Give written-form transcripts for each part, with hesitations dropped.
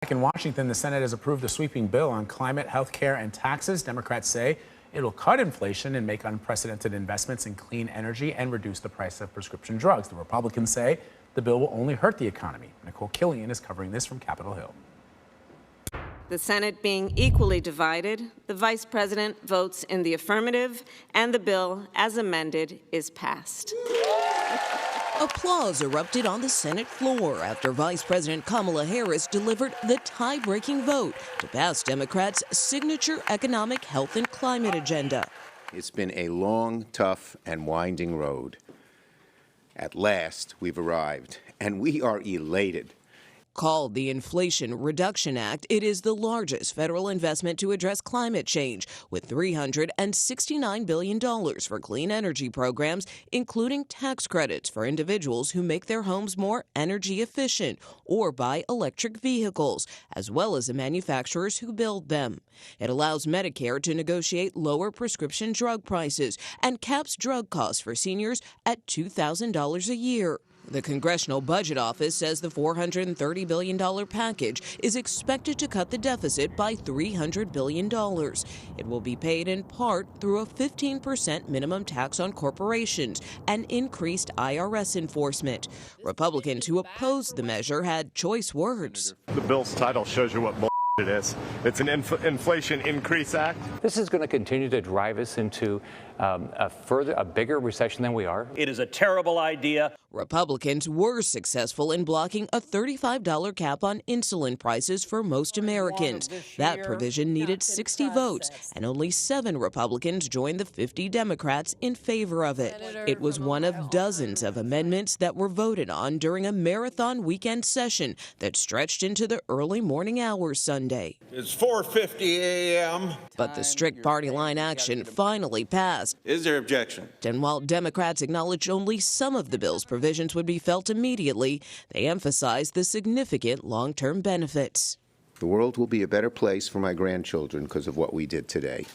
Back in Washington, the Senate has approved a sweeping bill on climate, health care, and taxes. Democrats say it'll cut inflation and make unprecedented investments in clean energy and reduce the price of prescription drugs. The Republicans say the bill will only hurt the economy. Nikole Killion is covering this from Capitol Hill. The Senate being equally divided, the Vice President votes in the affirmative, and the bill, as amended, is passed. Applause erupted on the Senate floor after Vice President Kamala Harris delivered the tie-breaking vote to pass Democrats' signature economic, health, and climate agenda. It's been a long, tough, and winding road. At last, we've arrived, and we are elated. Called the Inflation Reduction Act, it is the largest federal investment to address climate change, with $369 billion for clean energy programs, including tax credits for individuals who make their homes more energy efficient or buy electric vehicles, as well as the manufacturers who build them. It allows Medicare to negotiate lower prescription drug prices and caps drug costs for seniors at $2,000 a year. The Congressional Budget Office says the $430 billion package is expected to cut the deficit by $300 billion. It will be paid in part through a 15% minimum tax on corporations and increased IRS enforcement. Republicans who opposed the measure had choice words. The bill's title shows you what it is. It's an Inflation Increase Act. This is going to continue to drive us into a bigger recession than we are. It is a terrible idea. Republicans were successful in blocking a $35 cap on insulin prices for most Americans. That provision needed 60 votes, and only 7 Republicans joined the 50 Democrats in favor of it. It was one of dozens of amendments that were voted on during a marathon weekend session that stretched into the early morning hours Sunday. It's 4:50 a.m. But the strict party line action finally passed. Is there objection? And while Democrats acknowledged only some of the bill's provisions would be felt immediately, they emphasized the significant long-term benefits. The world will be a better place for my grandchildren because of what we did today.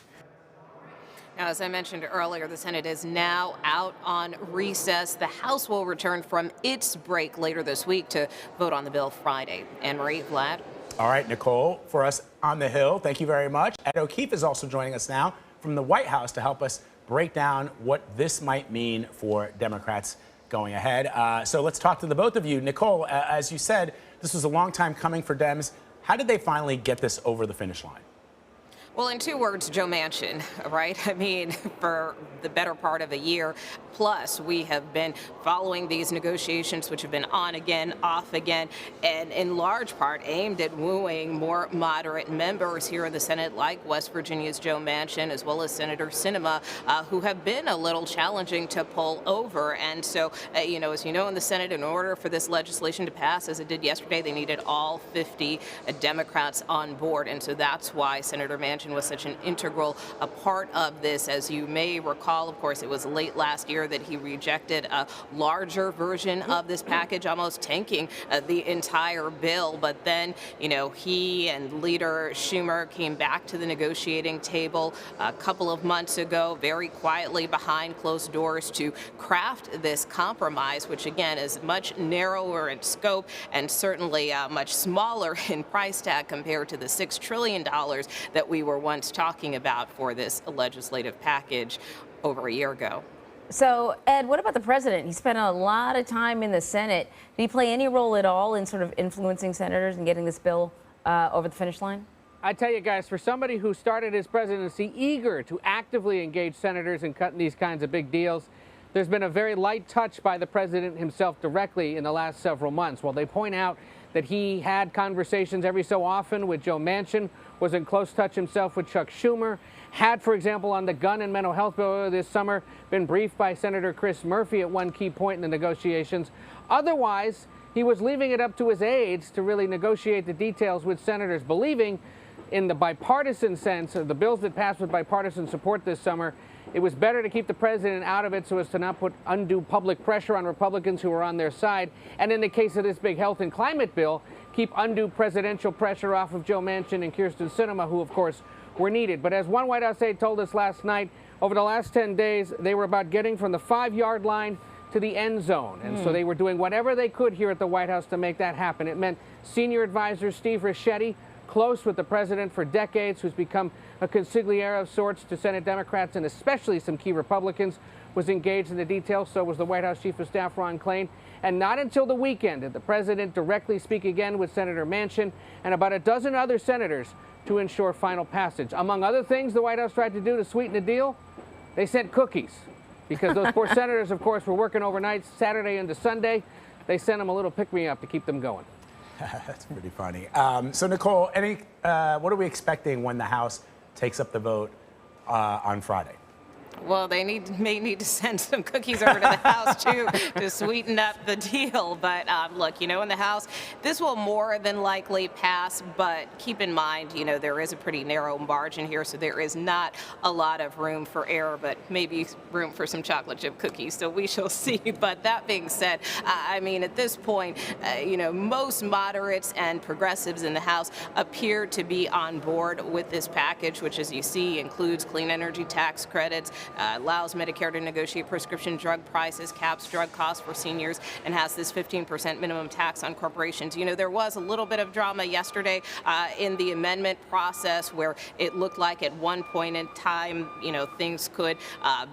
Now, as I mentioned earlier, the Senate is now out on recess. The House will return from its break later this week to vote on the bill Friday. Anne-Marie, Vlad? All right, Nikole, for us on the Hill, thank you very much. Ed O'Keefe is also joining us now from the White House to help us break down what this might mean for Democrats going ahead. So let's talk to the both of you. Nikole, as you said, this was a long time coming for Dems. How did they finally get this over the finish line? Well, in 2 words, Joe Manchin, right? I mean, for the better part of a year plus, we have been following these negotiations, which have been on again, off again, and in large part aimed at wooing more moderate members here in the Senate, like West Virginia's Joe Manchin, as well as Senator Sinema, who have been a little challenging to pull over. And so, as you know, in the Senate, in order for this legislation to pass, as it did yesterday, they needed all 50 Democrats on board. And so that's why Senator Manchin was such an integral part of this. As you may recall, of course, it was late last year that he rejected a larger version of this package, almost tanking the entire bill. But then, he and Leader Schumer came back to the negotiating table a couple of months ago, very quietly behind closed doors, to craft this compromise, which again is much narrower in scope and certainly much smaller in price tag compared to the $6 trillion that we were once talking about for this legislative package over a year ago. So, Ed, what about the president? He spent a lot of time in the Senate. Did he play any role at all in sort of influencing senators and getting this bill over the finish line? I tell you guys, for somebody who started his presidency eager to actively engage senators in cutting these kinds of big deals, there's been a very light touch by the president himself directly in the last several months. While they point out that he had conversations every so often with Joe Manchin, was in close touch himself with Chuck Schumer, had, for example, on the gun and mental health bill this summer, been briefed by Senator Chris Murphy at one key point in the negotiations. Otherwise, he was leaving it up to his aides to really negotiate the details with senators, believing in the bipartisan sense of the bills that passed with bipartisan support this summer. It was better to keep the president out of it so as to not put undue public pressure on Republicans who are on their side. And in the case of this big health and climate bill, keep undue presidential pressure off of Joe Manchin and Kyrsten Sinema, who, of course, were needed. But as one White House aide told us last night, over the last 10 days, they were about getting from the 5-yard line to the end zone. And so they were doing whatever they could here at the White House to make that happen. It meant Senior advisor Steve Ricchetti, close with the president for decades, who's become a consigliere of sorts to Senate Democrats and especially some key Republicans, was engaged in the details. So was the White House Chief of Staff Ron Klain. And not until the weekend did the president directly speak again with Senator Manchin and about a dozen other senators to ensure final passage. Among other things the White House tried to do to sweeten the deal, they sent cookies. Because those poor senators, of course, were working overnight Saturday into Sunday. They sent them a little pick-me-up to keep them going. That's pretty funny. So, Nikole, what are we expecting when the House takes up the vote on Friday? Well, they may need to send some cookies over to the House, too, to sweeten up the deal. But look, in the House, this will more than likely pass. But keep in mind, there is a pretty narrow margin here. So there is not a lot of room for error, but maybe room for some chocolate chip cookies. So we shall see. But that being said, at this point, most moderates and progressives in the House appear to be on board with this package, which, as you see, includes clean energy tax credits, allows Medicare to negotiate prescription drug prices, caps drug costs for seniors, and has this 15% minimum tax on corporations. There was a little bit of drama yesterday in the amendment process where it looked like at one point in time, things could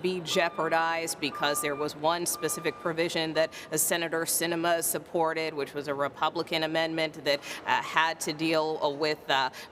be jeopardized because there was one specific provision that Senator Sinema supported, which was a Republican amendment that had to deal with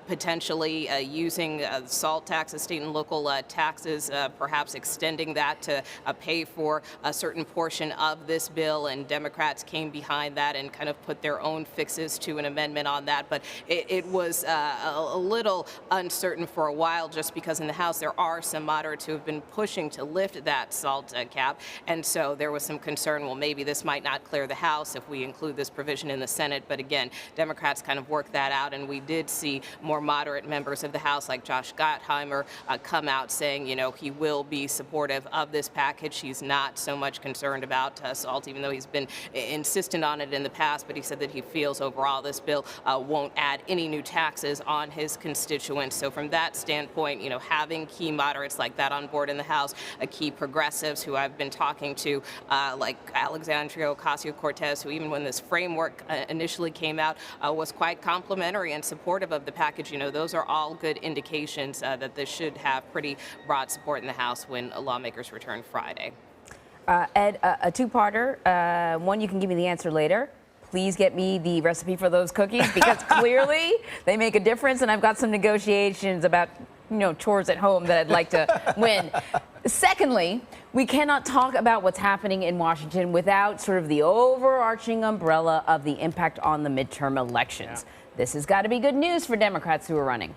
potentially using salt taxes, state and local taxes, perhaps extending that to pay for a certain portion of this bill, and Democrats came behind that and kind of put their own fixes to an amendment on that. But it was a little uncertain for a while, just because in the House there are some moderates who have been pushing to lift that salt cap, and so there was some concern, well, maybe this might not clear the House if we include this provision in the Senate. But again, Democrats kind of worked that out, and we did see more moderate members of the House, like Josh Gottheimer, come out saying, he will be supportive of this package. He's not so much concerned about salt, even though he's been insistent on it in the past. But he said that he feels overall this bill won't add any new taxes on his constituents. So from that standpoint, having key moderates like that on board in the House, key progressives who I've been talking to, like Alexandria Ocasio-Cortez, who even when this framework initially came out was quite complimentary and supportive of the package. Those are all good indications that this should have pretty broad support in the House when lawmakers return Friday. Ed, a two-parter. One, you can give me the answer later. Please get me the recipe for those cookies, because clearly they make a difference, and I've got some negotiations about chores at home that I'd like to win. Secondly, we cannot talk about what's happening in Washington without sort of the overarching umbrella of the impact on the midterm elections. Yeah. This has got to be good news for Democrats who are running.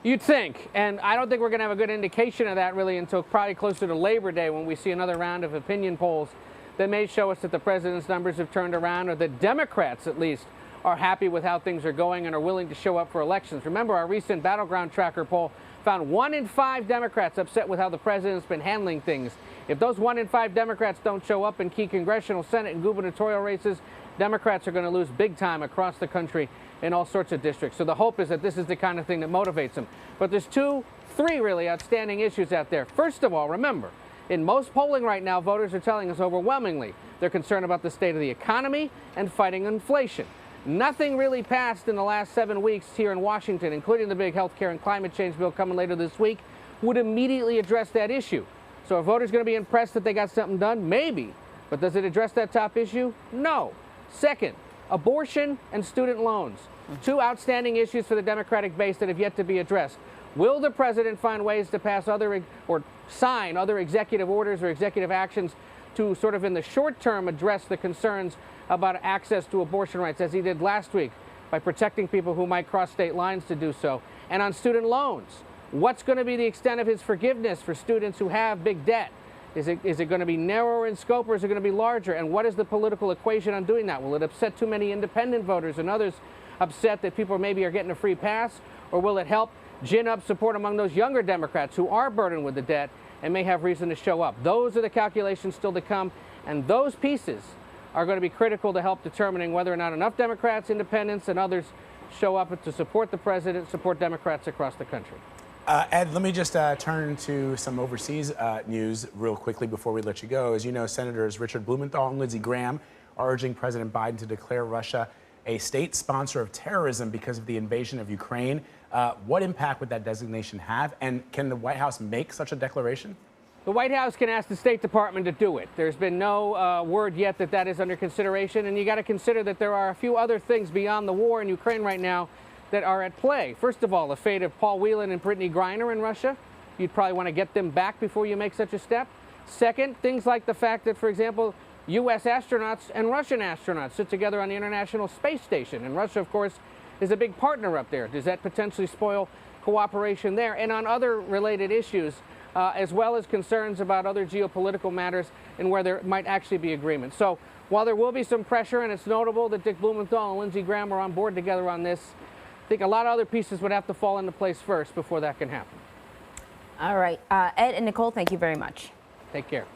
You'd think, and I don't think we're going to have a good indication of that really until probably closer to Labor Day, when we see another round of opinion polls that may show us that the president's numbers have turned around, or that Democrats at least are happy with how things are going and are willing to show up for elections. Remember, our recent Battleground Tracker poll found 1 in 5 Democrats upset with how the president's been handling things. If those 1 in 5 Democrats don't show up in key congressional, Senate, and gubernatorial races, Democrats are going to lose big time across the country in all sorts of districts. So the hope is that this is the kind of thing that motivates them. But there's 2, 3 really outstanding issues out there. First of all, remember, in most polling right now, voters are telling us overwhelmingly they're concerned about the state of the economy and fighting inflation. Nothing really passed in the last 7 weeks here in Washington, including the big health care and climate change bill coming later this week, would immediately address that issue. So are voters going to be impressed that they got something done? Maybe. But does it address that top issue? No. Second, abortion and student loans. 2 outstanding issues for the Democratic base that have yet to be addressed. Will the president find ways to pass or sign other executive orders or executive actions to sort of in the short term address the concerns about access to abortion rights, as he did last week by protecting people who might cross state lines to do so? And on student loans, what's going to be the extent of his forgiveness for students who have big debt? Is it going to be narrower in scope, or is it going to be larger? And what is the political equation on doing that? Will it upset too many independent voters and others upset that people maybe are getting a free pass? Or will it help gin up support among those younger Democrats who are burdened with the debt and may have reason to show up? Those are the calculations still to come, and those pieces are going to be critical to help determining whether or not enough Democrats, independents, and others show up to support the president, support Democrats across the country. Ed, let me just turn to some overseas news real quickly before we let you go. As you know, Senators Richard Blumenthal and Lindsey Graham are urging President Biden to declare Russia a state sponsor of terrorism because of the invasion of Ukraine. What impact would that designation have? And can the White House make such a declaration? The White House can ask the State Department to do it. There's been no word yet that that is under consideration, and you got to consider that there are a few other things beyond the war in Ukraine right now that are at play. First of all, the fate of Paul Whelan and Brittany Griner in Russia. You'd probably want to get them back before you make such a step. Second, things like the fact that, for example, U.S. astronauts and Russian astronauts sit together on the International Space Station, and Russia, of course, is a big partner up there. Does that potentially spoil cooperation there? And on other related issues, as well as concerns about other geopolitical matters and where there might actually be agreement. So while there will be some pressure, and it's notable that Dick Blumenthal and Lindsey Graham are on board together on this, I think a lot of other pieces would have to fall into place first before that can happen. All right. Ed and Nikole, thank you very much. Take care.